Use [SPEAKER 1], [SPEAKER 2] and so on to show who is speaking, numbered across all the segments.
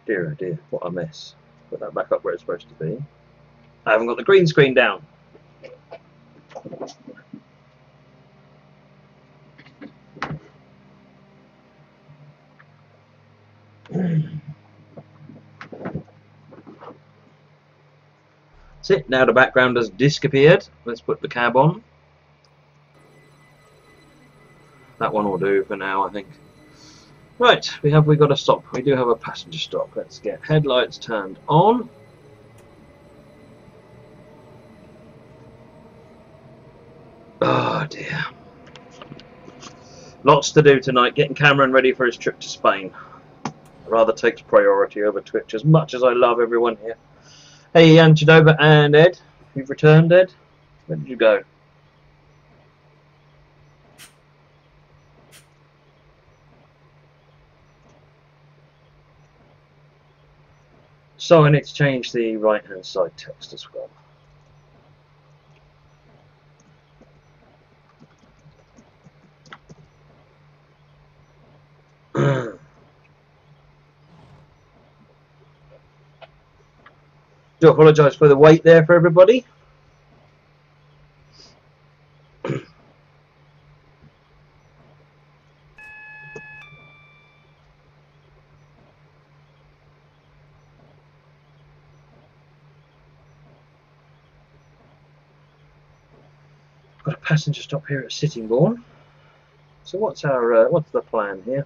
[SPEAKER 1] Dear oh dear, what a mess. Put that back up where it's supposed to be. I haven't got the green screen down. That's it, now the background has disappeared. Let's put the cab on. That one will do for now, I think. Right, we got a stop. We do have a passenger stop. Let's get headlights turned on. Oh dear. Lots to do tonight. Getting Cameron ready for his trip to Spain. Rather takes priority over Twitch, as much as I love everyone here. Hey, Anjanova and Ed. You've returned, Ed? Where did you go? So I need to change the right hand side text as well. Do apologise for the wait there for everybody. Got a passenger stop here at Sittingbourne. So what's our what's the plan here?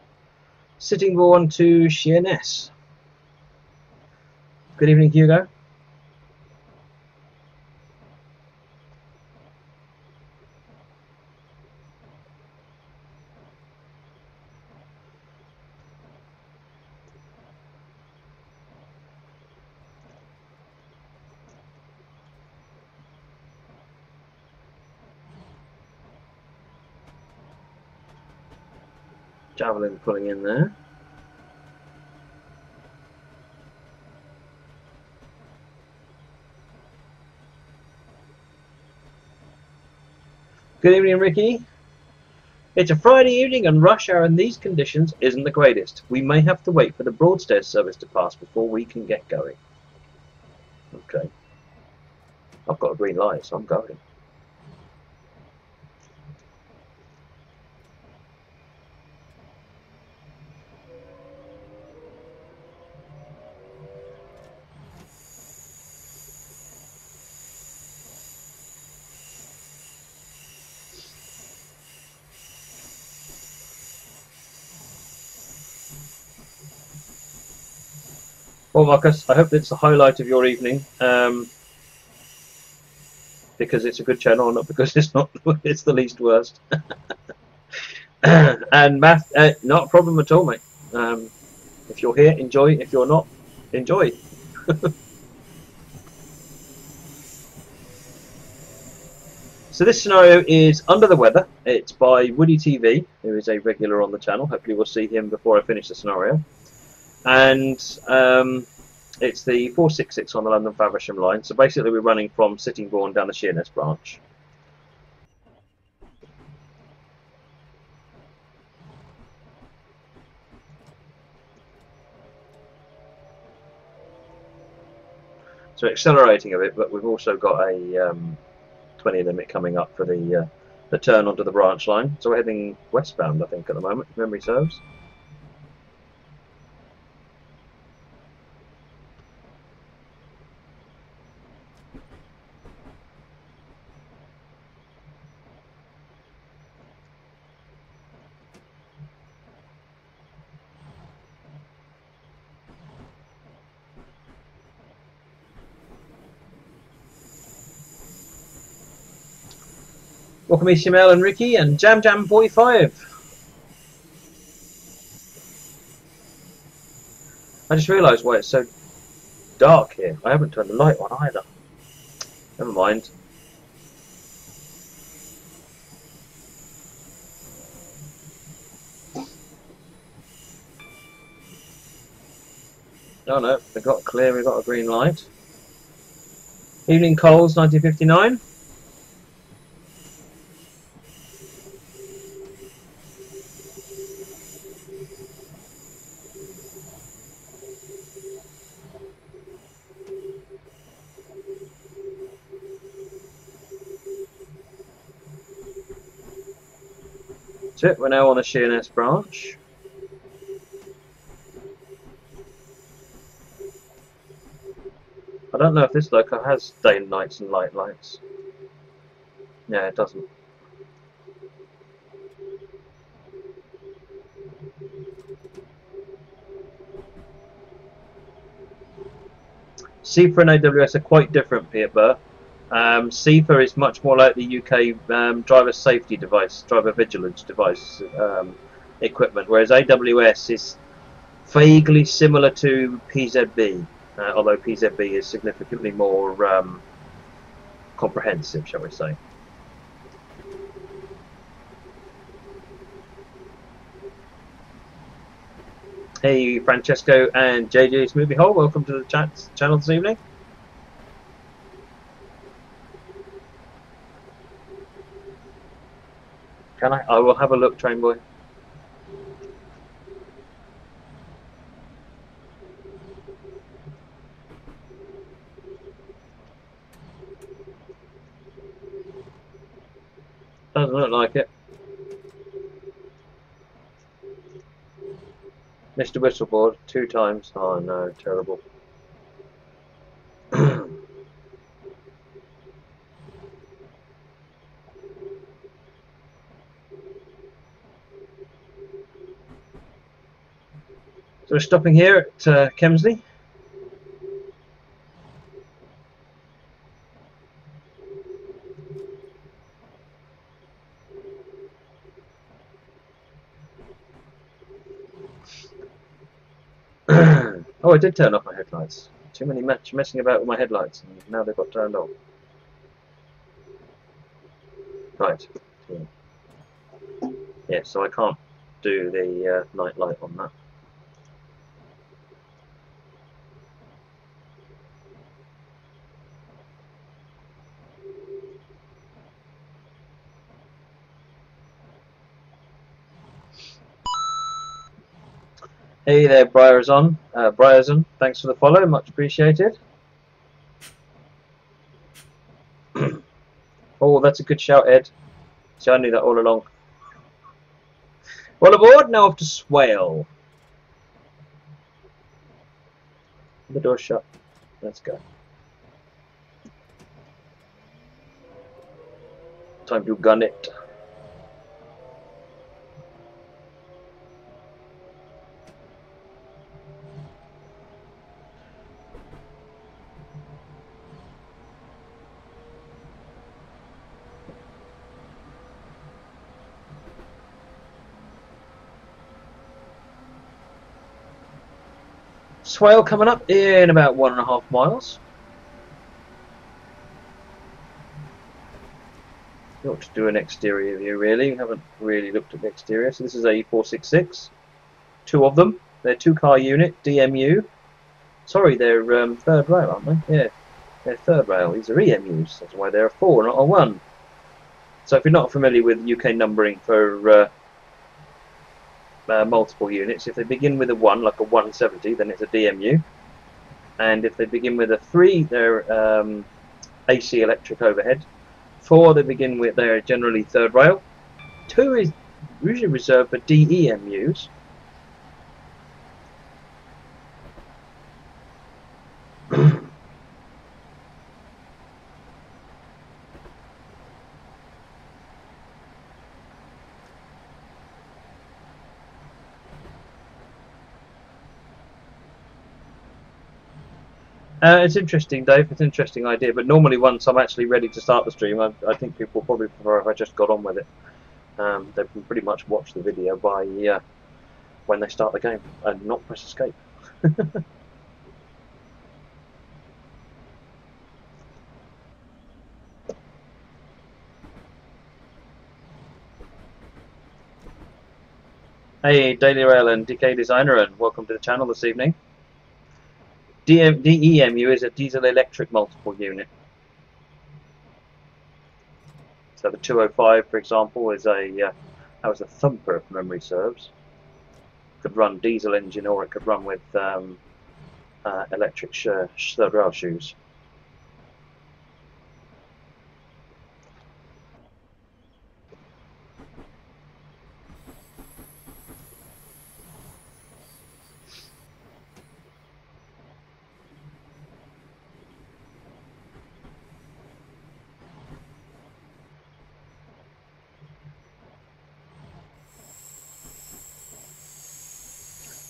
[SPEAKER 1] Sittingbourne to Sheerness. Good evening, Hugo. Javelin pulling in there. Good evening, Ricky. It's a Friday evening and rush hour in these conditions isn't the greatest. We may have to wait for the Broadstairs service to pass before we can get going. Okay. I've got a green light, so I'm going. Well, Marcus, I hope it's the highlight of your evening, because it's a good channel, not because it's not. It's the least worst. And Math, not a problem at all, mate. If you're here, enjoy. If you're not, enjoy. So this scenario is Under the Weather. It's by Woody TV, who is a regular on the channel. Hopefully we'll see him before I finish the scenario. And it's the 466 on the London Faversham line. So basically we're running from Sittingbourne down the Sheerness branch. So accelerating a bit, but we've also got a 20 limit coming up for the turn onto the branch line. So we're heading westbound, I think, at the moment, if memory serves. Welcome Ishmael and Ricky and Jam Jam Boy 5. I just realised why it's so dark here. I haven't turned the light on either. Never mind. Oh no, we got clear, we got a green light. Evening Coles 1959. That's it, we're now on the Sheerness branch. I don't know if this loco has day and nights and light lights. Yeah, it doesn't. CIFA and AWS are quite different, Peter Burr. CIFA is much more like the UK driver safety device, driver vigilance device equipment, whereas AWS is vaguely similar to PZB, although PZB is significantly more comprehensive, shall we say. Hey, Francesco and JJ's Movie Hole, welcome to the channel this evening. Can I? I will have a look, Train Boy. Doesn't look like it. Mr. Whistleboard 2 times. Oh no, terrible. So we're stopping here at Kemsley. Oh, I did turn off my headlights. Too many messing about with my headlights, and now they've got turned off. Right. Yeah, so I can't do the night light on that. Hey there, Bryerzon. Thanks for the follow, much appreciated. Oh, that's a good shout, Ed. See, I knew that all along. Well aboard, now off to Swale. The door's shut. Let's go. Time to gun it. Swale coming up in about 1.5 miles. You ought to do an exterior view, really. We haven't really looked at the exterior. So this is a 466. 2 of them. They're 2-car unit, DMU. Sorry, they're third rail, aren't they? Yeah, they're third rail. These are EMUs. That's why they're a 4, not a 1. So if you're not familiar with UK numbering for multiple units, if they begin with a 1, like a 170, then it's a DMU. And if they begin with a 3, they're AC electric overhead. 4, they begin with, they're generally third rail. 2 is usually reserved for DEMUs. It's interesting, Dave. It's an interesting idea, but normally once I'm actually ready to start the stream, I think people probably prefer if I just got on with it. They can pretty much watch the video by when they start the game and not press escape. Hey, Daily Rail and DK Designer, and welcome to the channel this evening. DEMU is a diesel electric multiple unit. So the 205, for example, is that was a thumper if memory serves. Could run diesel engine, or it could run with electric third rail shoes.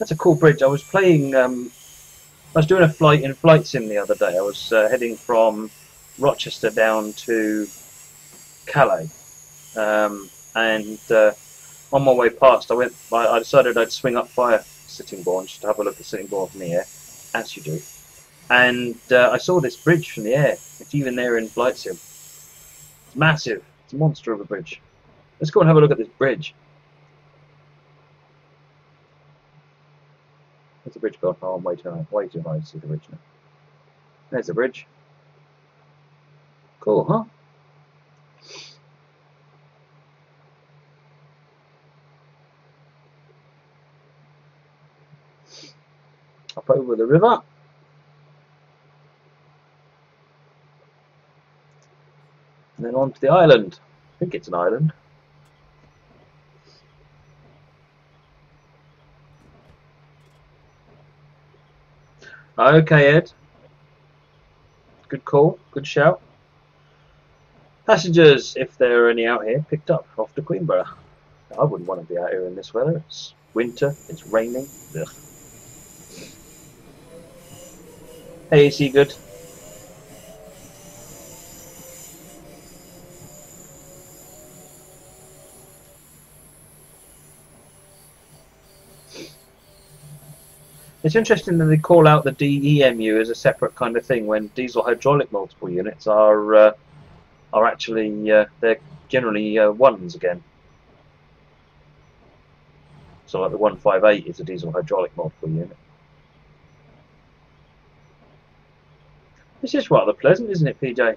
[SPEAKER 1] That's a cool bridge. I was playing. I was doing a flight in Flight Sim the other day. I was heading from Rochester down to Calais, and on my way past, I decided I'd swing up by Sittingbourne just to have a look at Sittingbourne from the air, as you do. And I saw this bridge from the air. It's even there in Flight Sim. It's massive. It's a monster of a bridge. Let's go and have a look at this bridge. Where's the bridge gone? Oh, I'm way too high to see the bridge now. There's the bridge. Cool, huh? Up over the river. And then onto the island. I think it's an island. Okay, Ed. Good call. Good shout. Passengers, if there are any out here, picked up off to Queenborough. I wouldn't want to be out here in this weather. It's winter. It's raining. Ugh. Hey, is he good? It's interesting that they call out the DEMU as a separate kind of thing when diesel hydraulic multiple units are actually they're generally ones again. So like the 158 is a diesel hydraulic multiple unit. This is rather pleasant, isn't it, PJ?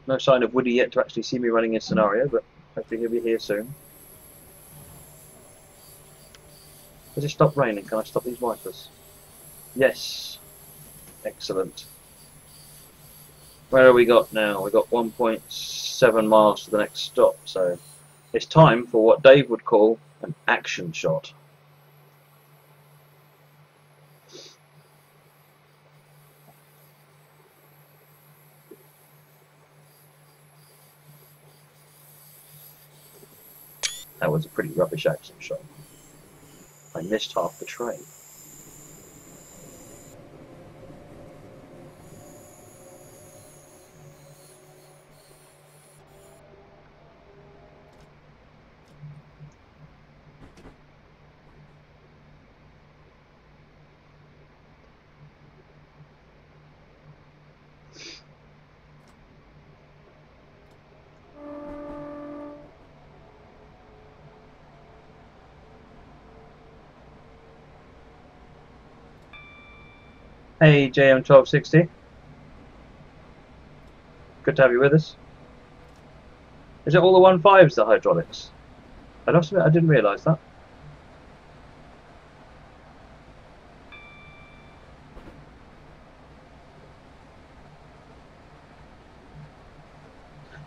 [SPEAKER 1] No sign of Woody yet to actually see me running in scenario, but hopefully he'll be here soon. Does it stop raining? Can I stop these wipers? Yes. Excellent. Where have we got now? We've got 1.7 miles to the next stop, so it's time for what Dave would call an action shot. That was a pretty rubbish action shot. I missed half the train. Hey JM1260, good to have you with us. Is it all the 1.5s, the hydraulics? I must admit I didn't realise that.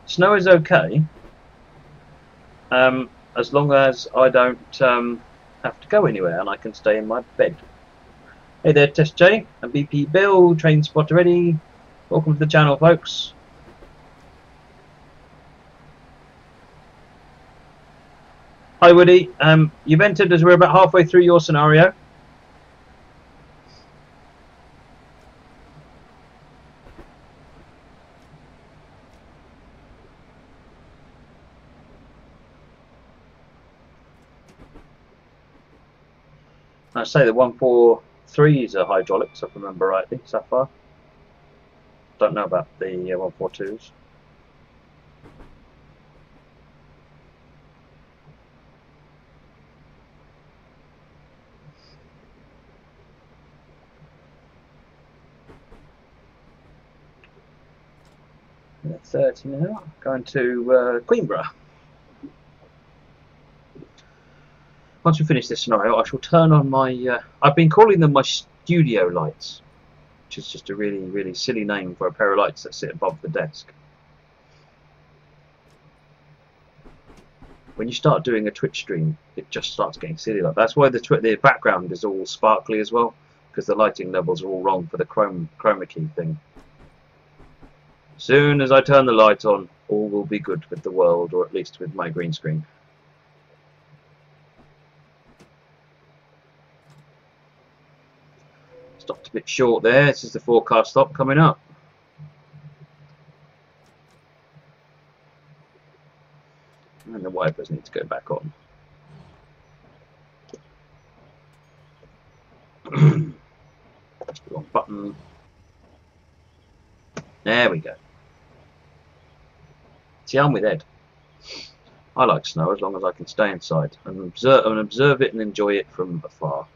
[SPEAKER 1] Snow is okay, as long as I don't have to go anywhere and I can stay in my bed. Hey there, Test J and BP Bill, train spotter ready. Welcome to the channel, folks. Hi Woody, you've entered as we're about halfway through your scenario. I say the 143s are hydraulics, if I remember rightly, so far. Don't know about the 142s. Yeah, 30 now, going to Queenborough. Once we finish this scenario, I shall turn on my... I've been calling them my studio lights, which is just a really, really silly name for a pair of lights that sit above the desk. When you start doing a Twitch stream, it just starts getting silly. Like that's why the background is all sparkly as well, because the lighting levels are all wrong for the chroma key thing. Soon as I turn the light on, all will be good with the world, or at least with my green screen. Stopped a bit short there. This is the forecast stop coming up. And the wipers need to go back on. Wrong button. There we go. See, I'm with Ed. I like snow as long as I can stay inside and observe it and enjoy it from afar.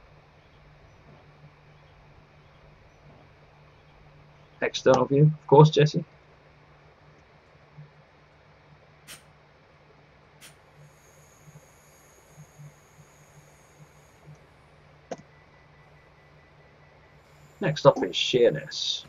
[SPEAKER 1] External view, of course, Jesse. Next up is Sheerness.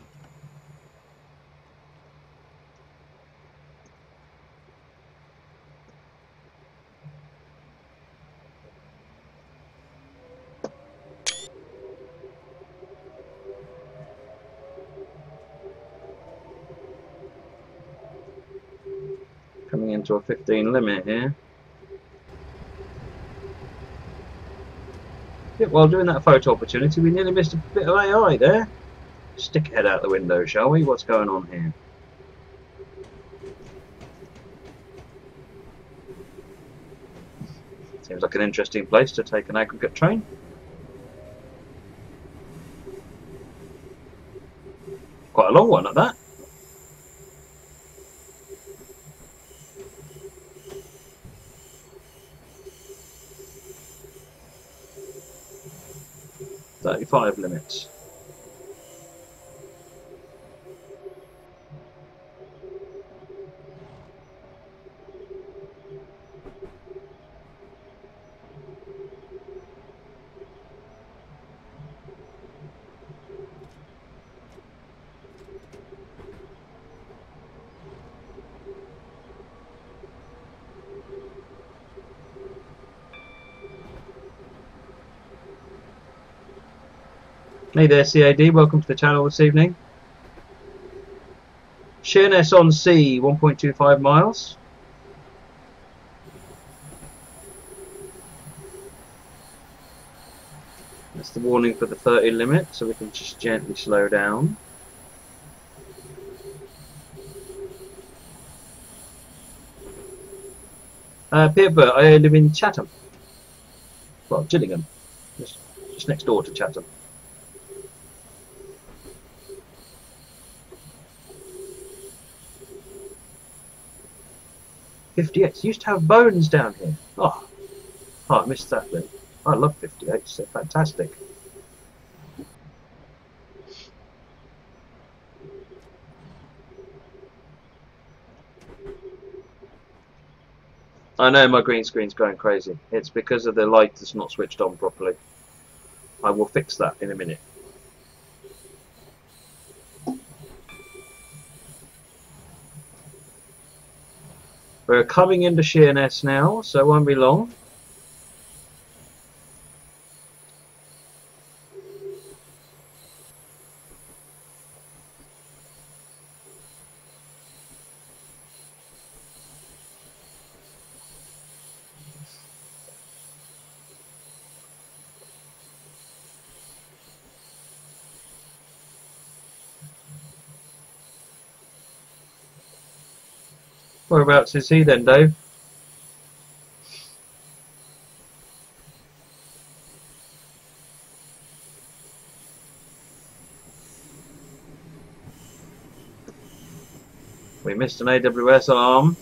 [SPEAKER 1] Coming into a 15 limit here. Yeah, while doing that photo opportunity, we nearly missed a bit of AI there. Stick head out the window, shall we? What's going on here? Seems like an interesting place to take an aggregate train. Quite a long one at that. .35 limits. Hey there, CAD, welcome to the channel this evening. Sheerness on sea, 1.25 miles. That's the warning for the 30 limit, so we can just gently slow down. Peterborough, I live in Chatham. Well, Gillingham, just next door to Chatham. '58s used to have bones down here. Oh, I missed that then. I love '58s, they're fantastic. I know my green screen's going crazy. It's because of the light that's not switched on properly. I will fix that in a minute. We're coming into Sheerness now, so it won't be long. Whereabouts is he then, Dave? We missed an AWS alarm.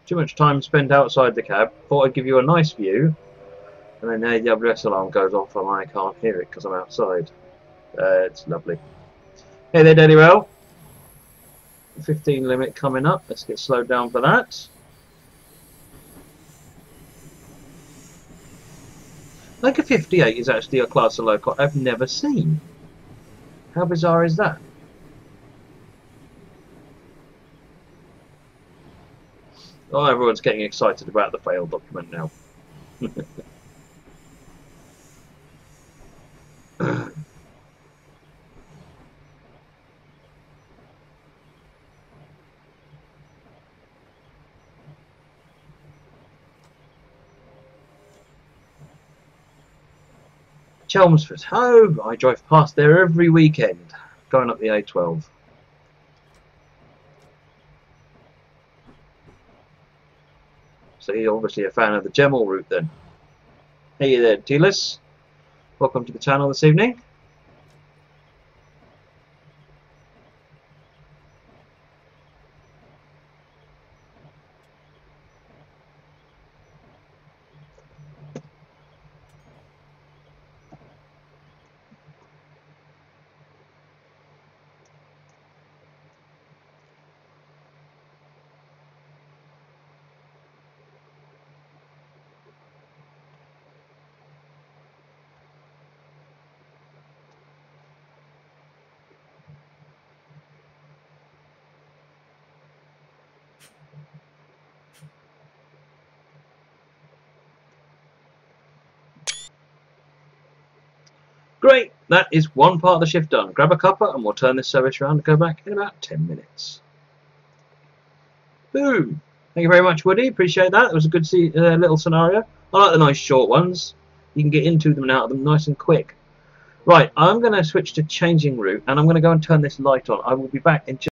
[SPEAKER 1] Too much time spent outside the cab. Thought I'd give you a nice view. And then the AWS alarm goes off and I can't hear it because I'm outside. It's lovely. Hey there, Daddy Rail. 15 limit coming up. Let's get slowed down for that. Like a 58 is actually a class of loco I've never seen. How bizarre is that? Oh, everyone's getting excited about the failed document now. Chelmsford. Oh, I drive past there every weekend, going up the A12. So you're obviously a fan of the Gemmill route then. Hey there, dealers. Welcome to the channel this evening. Great, that is one part of the shift done. Grab a cuppa and we'll turn this service around and go back in about 10 minutes. Boom! Thank you very much, Woody. Appreciate that. It was a good little scenario. I like the nice short ones. You can get into them and out of them nice and quick. Right, I'm going to switch to changing route and I'm going to go and turn this light on. I will be back in just